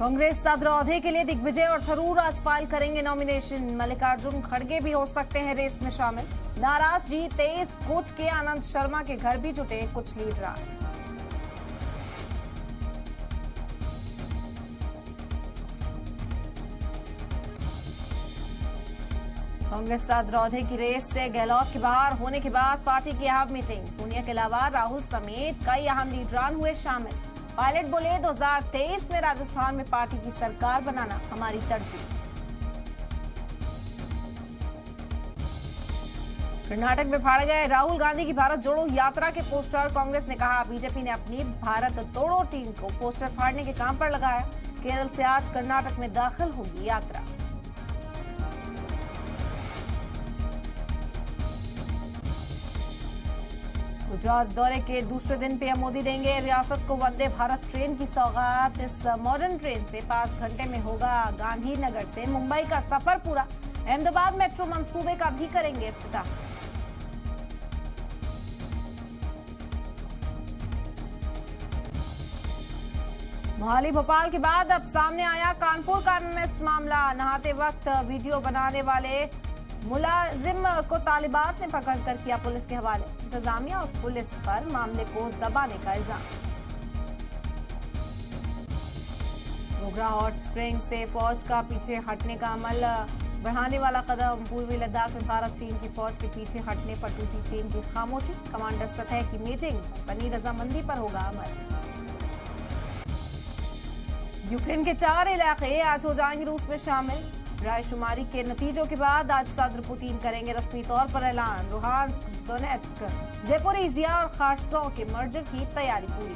कांग्रेस सदर के लिए दिग्विजय और थरूर आज फाइल करेंगे नॉमिनेशन। मल्लिकार्जुन खड़गे भी हो सकते हैं रेस में शामिल। नाराज जी 23 गुट के आनंद शर्मा के घर भी जुटे कुछ लीडर। कांग्रेस सदर की रेस से गहलोत के बाहर होने के बाद पार्टी की अहम मीटिंग। सोनिया के अलावा राहुल समेत कई अहम लीडरान हुए शामिल। पायलट बोले 2023 में राजस्थान में पार्टी की सरकार बनाना हमारी तरजीह। कर्नाटक में फाड़े गए राहुल गांधी की भारत जोड़ो यात्रा के पोस्टर। कांग्रेस ने कहा बीजेपी ने अपनी भारत तोड़ो टीम को पोस्टर फाड़ने के काम पर लगाया। केरल से आज कर्नाटक में दाखिल होगी यात्रा। गुजरात दौरे के दूसरे दिन पीएम मोदी देंगे रियासत को वंदे भारत ट्रेन की सौगात। इस मॉडर्न ट्रेन से 5 घंटे में होगा गांधीनगर से मुंबई का सफर पूरा। अहमदाबाद मेट्रो मंसूबे का भी करेंगे इफ्तिताह। मोहाली भोपाल के बाद अब सामने आया कानपुर का एमएमएस मामला। नहाते वक्त वीडियो बनाने वाले मुलाजिम को तालिबान ने पकड़कर किया पुलिस के हवाले। इंतजामिया और पुलिस पर मामले को दबाने का इल्जाम। गोगरा हॉट स्प्रिंग से फौज का पीछे हटने का अमल बढ़ाने वाला कदम। पूर्वी लद्दाख में भारत चीन की फौज के पीछे हटने पर टूटी चीन की खामोशी। कमांडर सतह की मीटिंग बनी रजामंदी पर होगा अमल। यूक्रेन के 4 इलाके आज हो जाएंगे रूस में शामिल। रायशुमारी के नतीजों के बाद आज सदर पुतिन करेंगे रस्मी तौर पर ऐलान। लुहांस्क, दोनेत्स्क, ज़ेपोरिज़िया और खार्सों के मर्जर की तैयारी पूरी।